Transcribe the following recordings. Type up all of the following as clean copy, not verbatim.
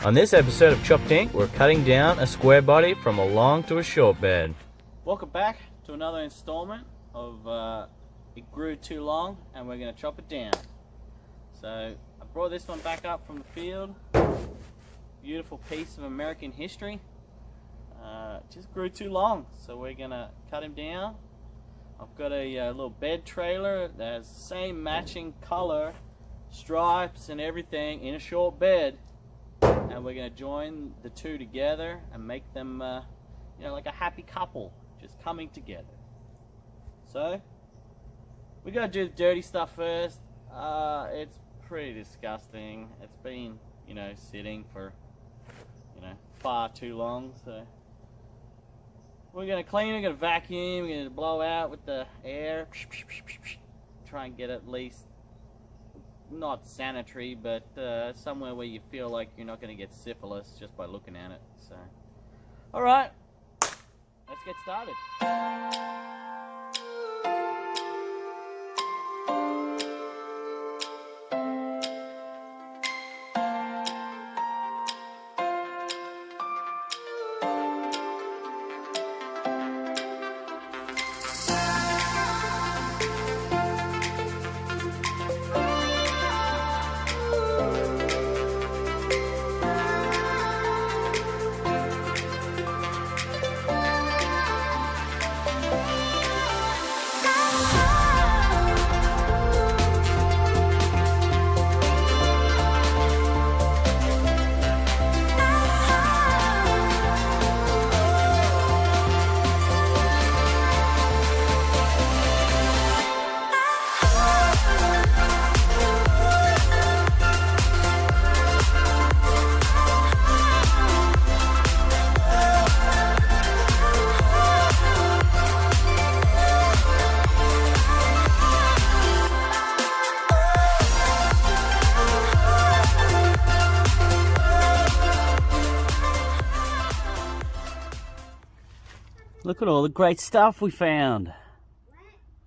On this episode of Chopped Ink, we're cutting down a square body from a long to a short bed. Welcome back to another installment of It Grew Too Long, and we're going to chop it down. So I brought this one back up from the field. Beautiful piece of American history. Just grew too long, so we're going to cut him down. I've got a little bed trailer that has the same matching color, stripes and everything in a short bed. And we're going to join the two together and make them, like a happy couple, just coming together. So, we got to do the dirty stuff first. It's pretty disgusting. It's been, sitting for, far too long. So, we're going to clean it, we're going to vacuum, we're going to blow out with the air. Try and get at least, not sanitary, but somewhere where you feel like you're not going to get syphilis just by looking at it. So, alright, let's get started. Look at all the great stuff we found.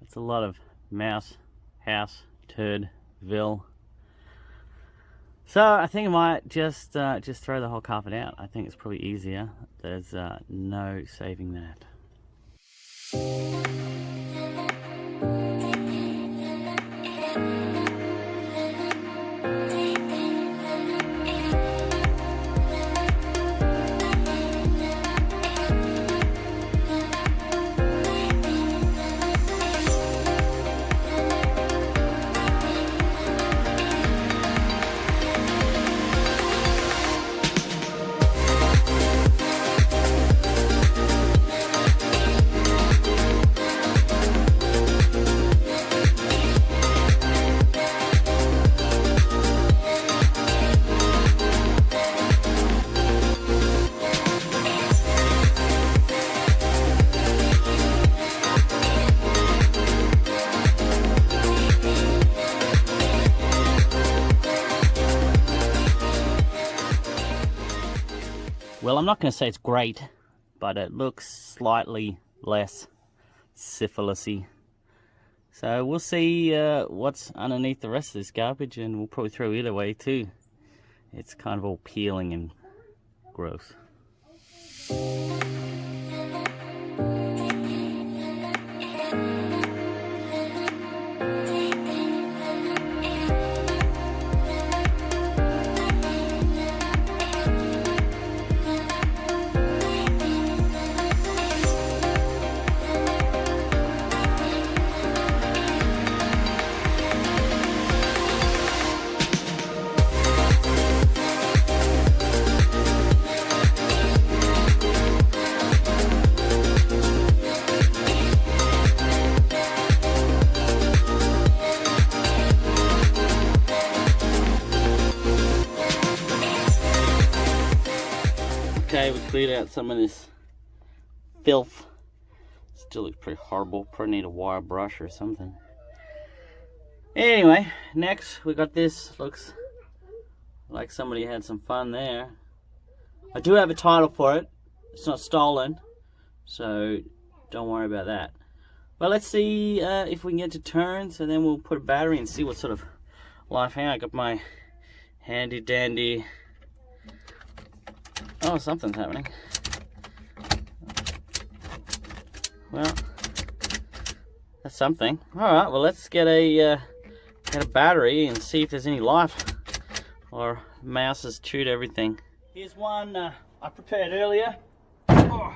That's a lot of mouse, house, turd, ville. So I think I might just throw the whole carpet out. I think it's probably easier. There's no saving that. Well, I'm not going to say it's great, but it looks slightly less syphilis-y. So we'll see what's underneath the rest of this garbage, and we'll probably throw it away too. It's kind of all peeling and gross. Okay, we cleared out some of this filth. Still looks pretty horrible. Probably need a wire brush or something. Anyway, next we got this. Looks like somebody had some fun there. I do have a title for it. It's not stolen, so don't worry about that. Well, let's see if we can get to turn, so then we'll put a battery and see what sort of life. Hang on, I got my handy dandy Oh, something's happening. Well, that's something. Alright, well let's get a battery and see if there's any life. Or mouse has chewed everything. Here's one I prepared earlier. Oh.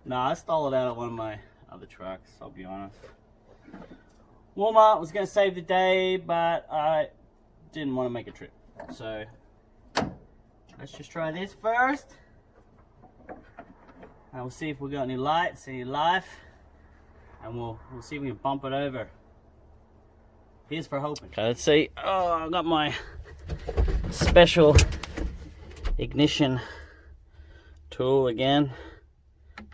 No, I stole it out of one of my other trucks, I'll be honest. Walmart was going to save the day, but I didn't want to make a trip. So, let's just try this first. And we'll see if we got any lights, any life. And we'll see if we can bump it over. Here's for hoping. Okay, let's see. Oh, I got my special ignition tool again.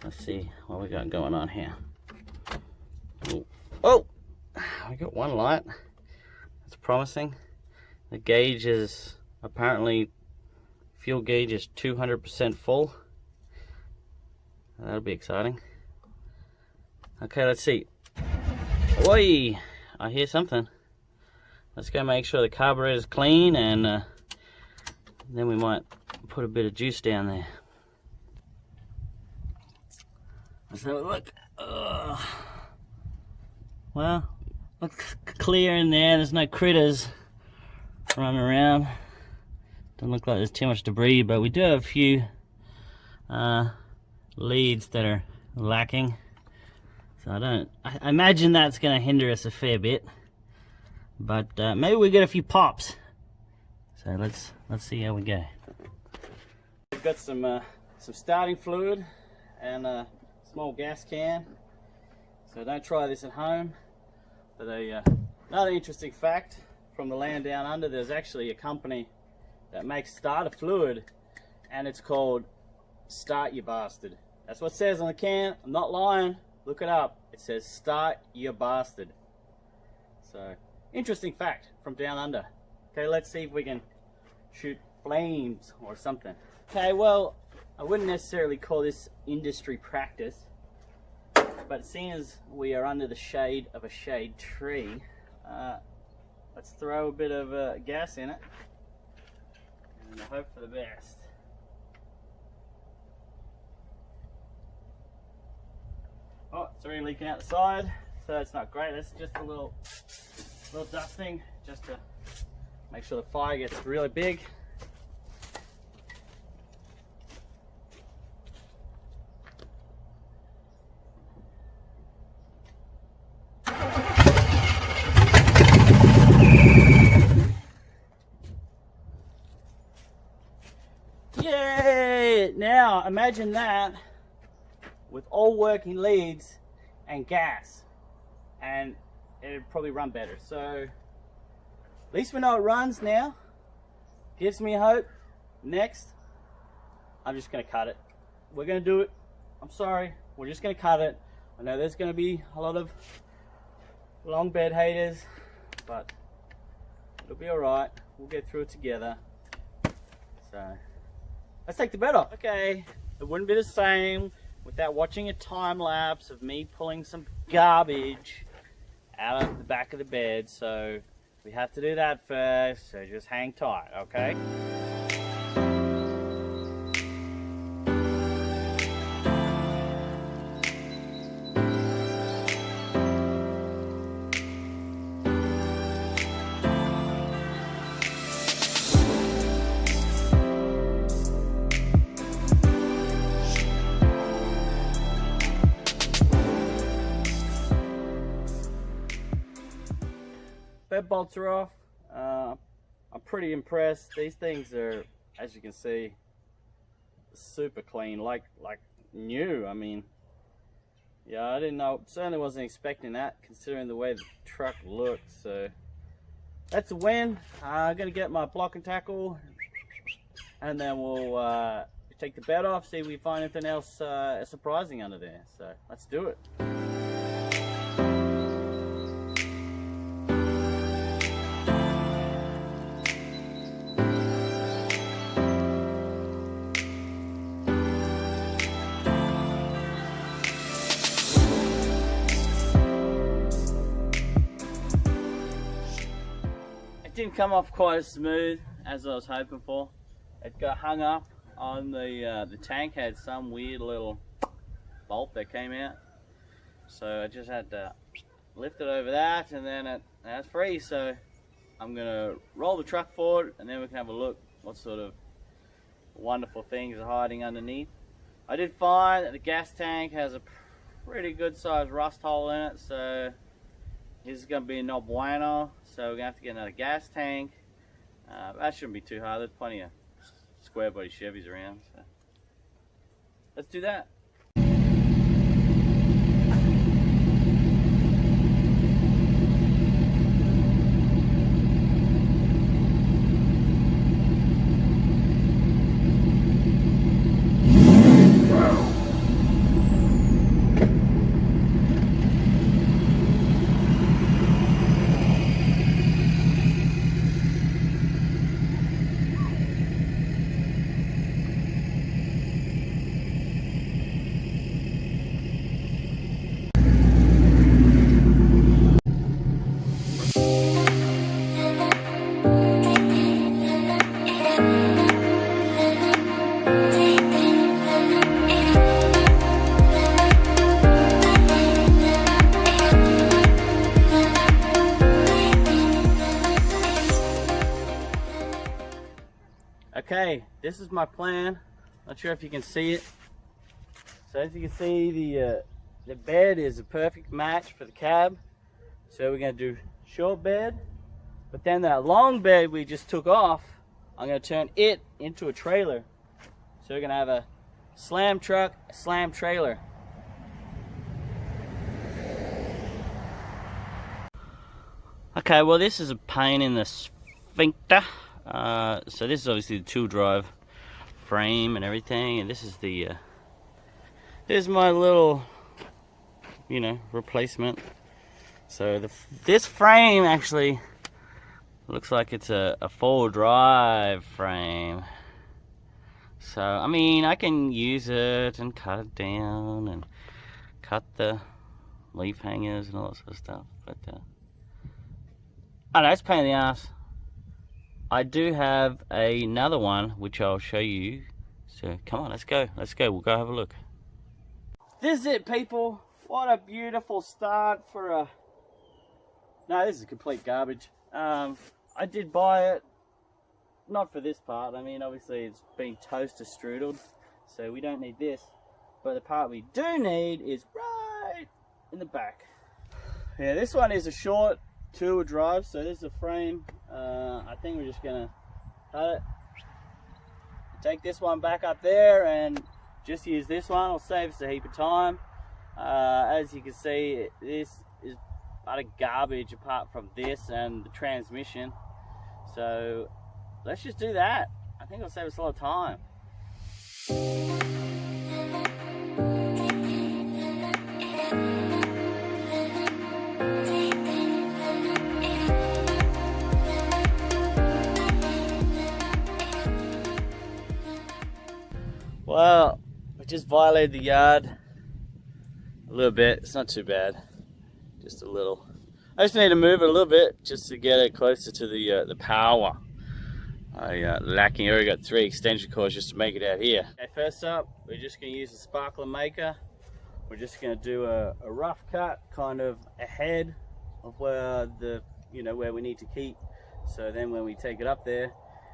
Let's see what we got going on here. Oh, we got one light. That's promising. The gauge is apparently, fuel gauge is 200% full. That'll be exciting. Okay, let's see. Oi, I hear something. Let's go make sure the carburetor is clean, and then we might put a bit of juice down there. Let's have a look. Well, looks clear in there. There's no critters running around. Doesn't look like there's too much debris, but we do have a few leads that are lacking. So I imagine that's going to hinder us a fair bit. But maybe we get a few pops. So let's see how we go. We've got some starting fluid and a small gas can. So don't try this at home. But another interesting fact from the land down under, there's actually a company that makes starter fluid, and it's called Start Ya Bastard. That's what it says on the can. I'm not lying. Look it up. It says Start Ya Bastard. So, interesting fact from down under. Okay, let's see if we can shoot flames or something. Okay, well, I wouldn't necessarily call this industry practice, but seeing as we are under the shade of a shade tree, let's throw a bit of gas in it and hope for the best. Oh, it's already leaking out the side, so that's not great. That's just a little dusting, just to make sure the fire gets really big. Yay! Now imagine that with all working leads and gas, and it'd probably run better. So at least we know it runs now. Gives me hope. Next, I'm just gonna cut it. We're gonna do it. I'm sorry, we're just gonna cut it. I know there's gonna be a lot of long bed haters, but it'll be alright. We'll get through it together. So let's take the bed off. Okay, it wouldn't be the same without watching a time lapse of me pulling some garbage out of the back of the bed, so we have to do that first, so just hang tight, okay? Bed bolts are off. I'm pretty impressed. These things are, as you can see, super clean, like new. I mean, yeah, I didn't know, certainly wasn't expecting that considering the way the truck looks. So that's a win. I'm gonna get my block and tackle, and then we'll take the bed off, see if we find anything else surprising under there. So let's do it. Didn't come off quite as smooth as I was hoping for. it got hung up on the tank. Had some weird little bolt that came out, so I just had to lift it over that, and then that's free. So I'm gonna roll the truck forward, and then we can have a look what sort of wonderful things are hiding underneath. I did find that the gas tank has a pretty good sized rust hole in it, so this is going to be no bueno. So we're going to have to get another gas tank. That shouldn't be too hard. There's plenty of square body Chevys around, so let's do that. Okay, this is my plan. Not sure if you can see it. So as you can see, the bed is a perfect match for the cab. So we're going to do short bed, but then that long bed we just took off, I'm going to turn it into a trailer. So we're going to have a slam truck, a slam trailer. Okay, well this is a pain in the sphincter. So this is obviously the two drive frame and everything, and this is the there's my little, you know, replacement. So this frame actually looks like it's a 4-drive frame. So I mean, I can use it and cut it down and cut the leaf hangers and all that sort of stuff, but I know it's a pain in the ass. I do have another one which I'll show you. So come on, let's go. We'll go have a look. This is it, people. What a beautiful start for a... No, this is complete garbage. I did buy it, not for this part. I mean, obviously it's been toaster strudeled, so we don't need this. But the part we do need is right in the back. Yeah, this one is a short 2-wheel drive, so this is a frame. I think we're just gonna cut it, take this one back up there, and just use this one. It'll save us a heap of time. As you can see, this is utter garbage apart from this and the transmission. So let's just do that. I think it'll save us a lot of time. Well, we just violated the yard a little bit. It's not too bad, just a little. I just need to move it a little bit just to get it closer to the power. Lacking area, got 3 extension cords just to make it out here. Okay, first up, we're just going to use the sparkler maker. We're just going to do a rough cut kind of ahead of where where we need to keep. So then when we take it up there,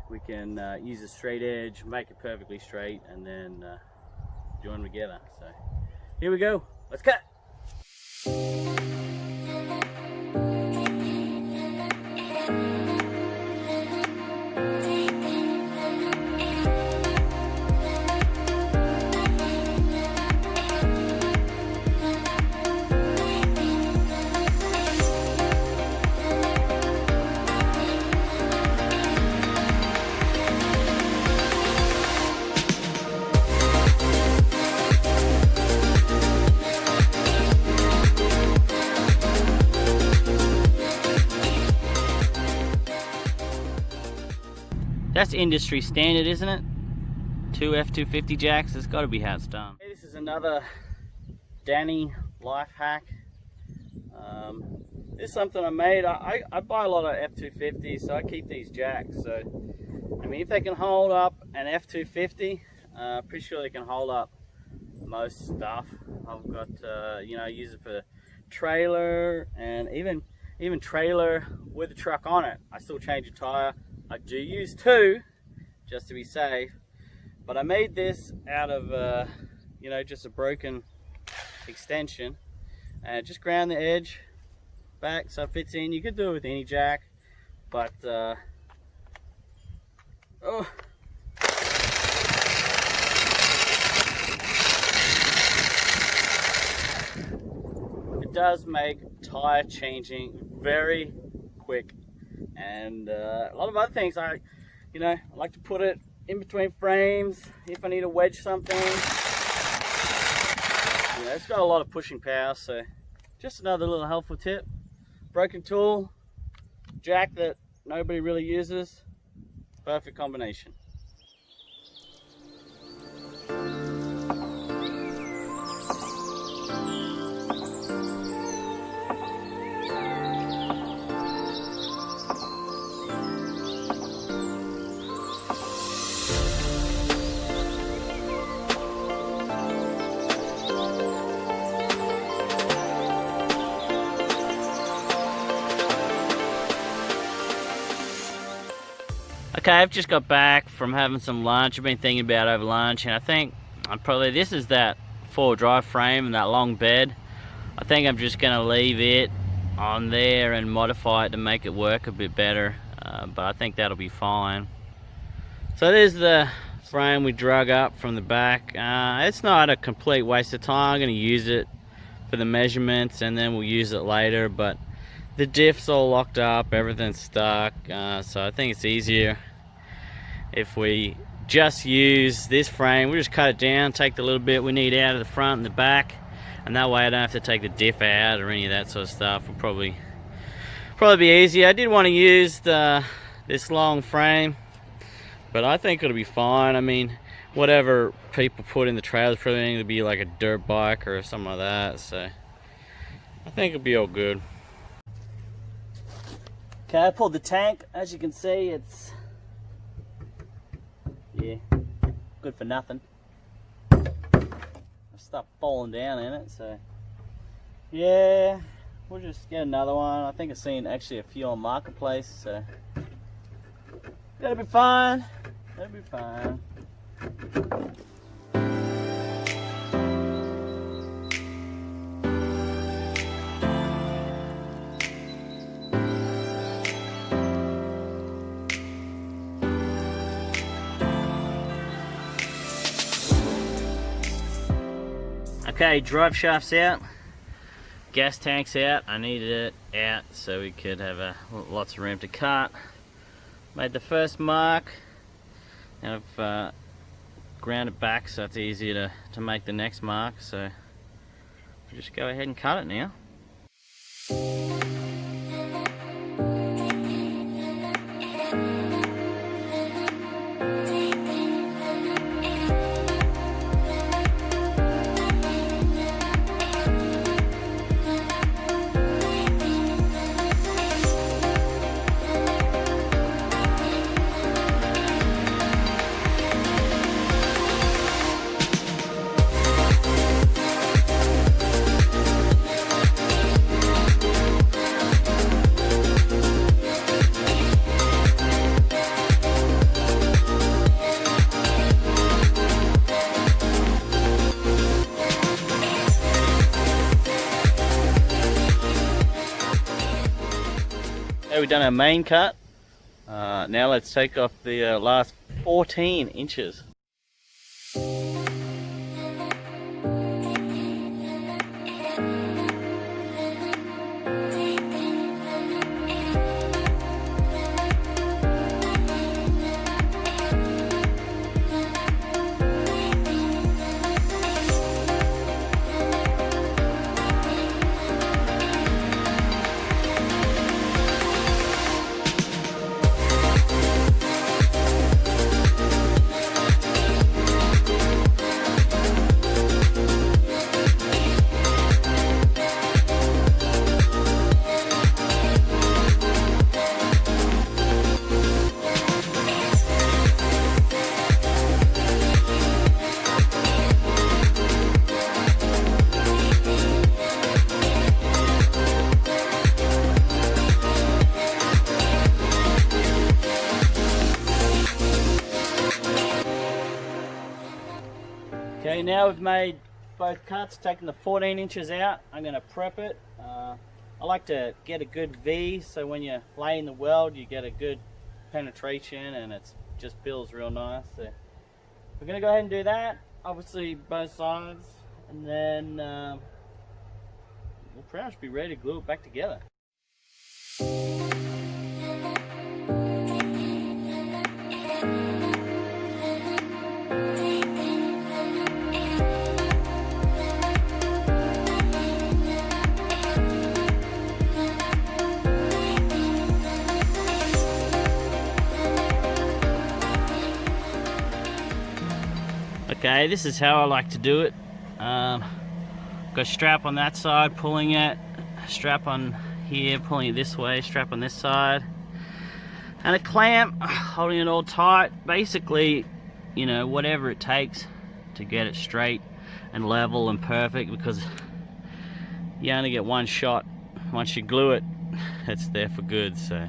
we can use a straight edge, make it perfectly straight, and then join them together. So here we go, let's cut. That's industry standard, isn't it? 2 F250 jacks, that's got to be how it's done. This is another Danny life hack. This is something I made. I buy a lot of F250s, so I keep these jacks. So, I mean, if they can hold up an F250. Pretty sure they can hold up most stuff. I've got, you know, use it for trailer and even trailer with the truck on it. I still change a tire. I do use 2 just to be safe. But I made this out of, you know, just a broken extension. And just ground the edge back so it fits in. You could do it with any jack, but oh. It does make tire changing very quick, and a lot of other things I like to put it in between frames if I need to wedge something. Yeah, it's got a lot of pushing power, so just another little helpful tip. Broken tool, jack that nobody really uses, perfect combination. Okay, I've just got back from having some lunch. I've been thinking about over lunch, and I think this is that 4-wheel drive frame and that long bed. I think I'm just gonna leave it on there and modify it to make it work a bit better, but I think that'll be fine. So there's the frame we drug up from the back. It's not a complete waste of time. I'm gonna use it for the measurements and then we'll use it later, but the diff's all locked up, everything's stuck, so I think it's easier if we just use this frame. We just cut it down, take the little bit we need out of the front and the back, and that way I don't have to take the diff out or any of that sort of stuff. It'll probably be easier. I did want to use this long frame, but I think it'll be fine. I mean, whatever people put in the trailer is probably going to be like a dirt bike or something like that, so I think it'll be all good. Okay, I pulled the tank. As you can see, it's good for nothing. I stopped falling down in it, so yeah, we'll just get another one. I think I've seen actually a few on Marketplace, so that'll be fine. That'll be fine. Okay, drive shaft's out, gas tank's out. I needed it out so we could have lots of room to cut. Made the first mark, and I've ground it back so it's easier to make the next mark. So we'll just go ahead and cut it now. We've done our main cut. Now let's take off the last 14 inches. now we've made both cuts, taking the 14 inches out. I'm going to prep it. I like to get a good V, so when you lay in the weld you get a good penetration and it just feels real nice. So we're going to go ahead and do that, obviously both sides, and then we'll pretty much be ready to glue it back together. Okay, this is how I like to do it. Got a strap on that side, pulling it, strap on here, pulling it this way, strap on this side, and a clamp holding it all tight. Basically, you know, whatever it takes to get it straight and level and perfect, because you only get one shot. Once you glue it, it's there for good. So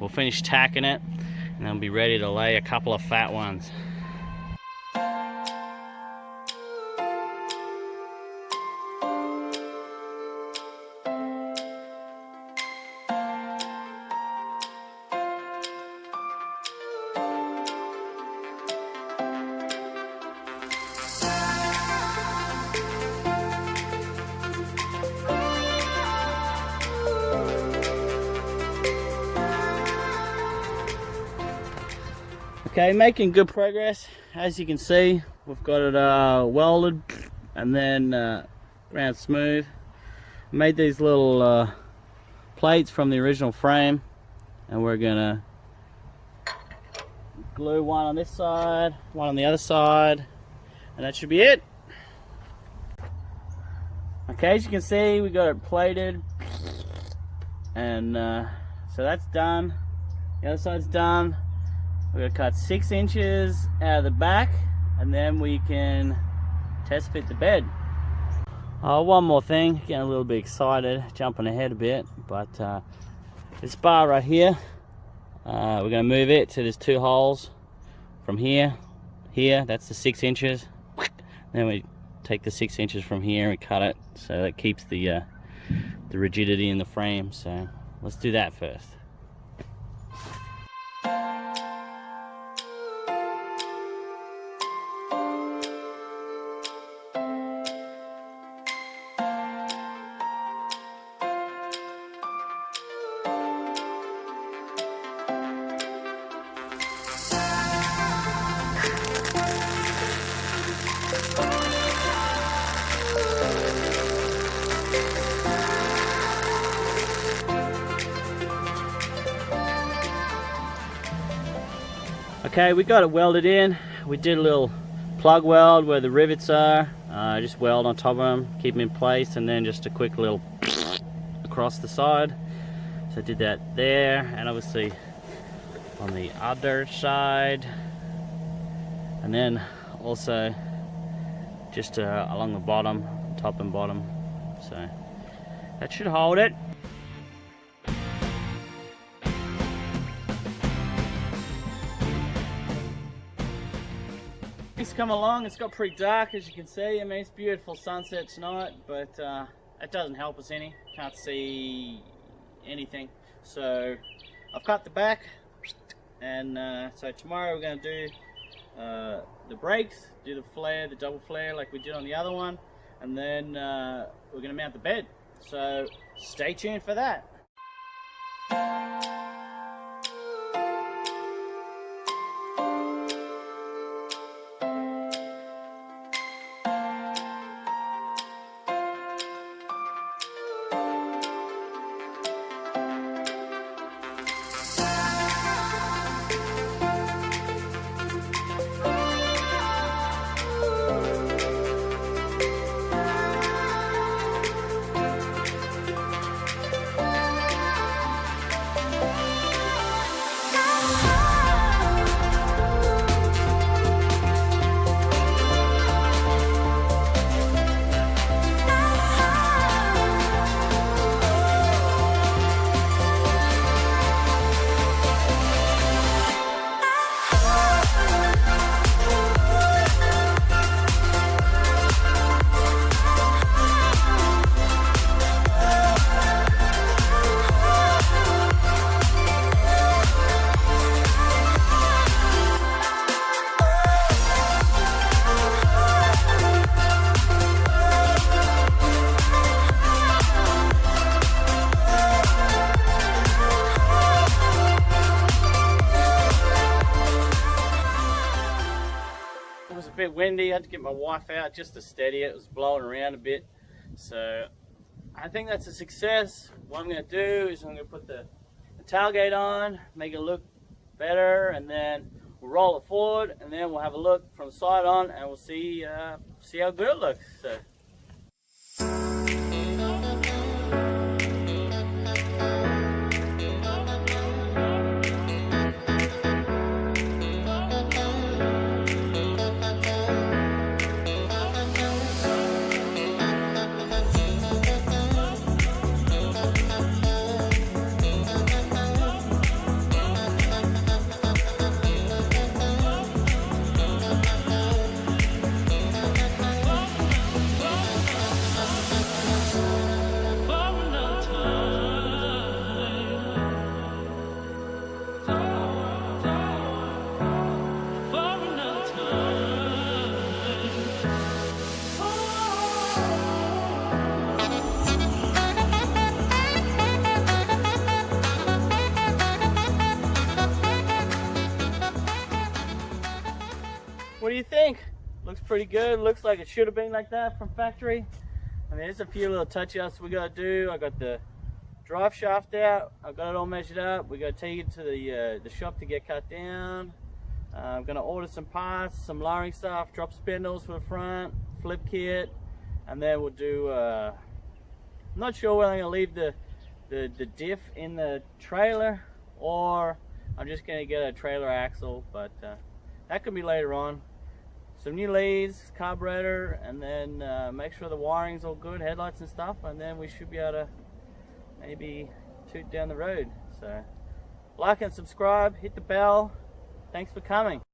we'll finish tacking it and then be ready to lay a couple of fat ones. Okay, making good progress. As you can see, we've got it welded and then ground smooth. Made these little plates from the original frame, and we're gonna glue one on this side, one on the other side, and that should be it. Okay, as you can see, we got it plated, and so that's done. The other side's done. We're going to cut 6 inches out of the back, and then we can test fit the bed. One more thing, getting a little bit excited, jumping ahead a bit, but this bar right here, we're going to move it to there's 2 holes from here, that's the 6 inches. Then we take the 6 inches from here and cut it, so that keeps the rigidity in the frame. So let's do that first. Okay, we got it welded in. We did a little plug weld where the rivets are. Just weld on top of them, keep them in place, and then just a quick little across the side. So I did that there, and obviously on the other side, and then also just along the bottom, top and bottom. So that should hold it. It's come along. It's got pretty dark, as you can see. I mean, it's beautiful sunset tonight, but it doesn't help us any. Can't see anything. So I've cut the back, and so tomorrow we're going to do the brakes, do the flare, the double flare like we did on the other one, and then we're going to mount the bed. So stay tuned for that. bit windy. I had to get my wife out just to steady it. It was blowing around a bit. So I think that's a success. What I'm going to do is I'm going to put the tailgate on, make it look better, and then we'll roll it forward, and then we'll have a look from the side on, and we'll see how good it looks. So. What do you think? Looks pretty good. Looks like it should have been like that from factory. I mean, there's a few little touch-ups we got to do. I got the drive shaft out. I got it all measured up. We got to take it to the shop to get cut down. I'm gonna order some parts, some lowering stuff, drop spindles for the front, flip kit, and then we'll do. I'm not sure whether I'm gonna leave the diff in the trailer or I'm just gonna get a trailer axle, but that could be later on. Some new leads, carburetor, and then make sure the wiring's all good, headlights and stuff, and then we should be able to maybe toot down the road. So like and subscribe, hit the bell. Thanks for coming.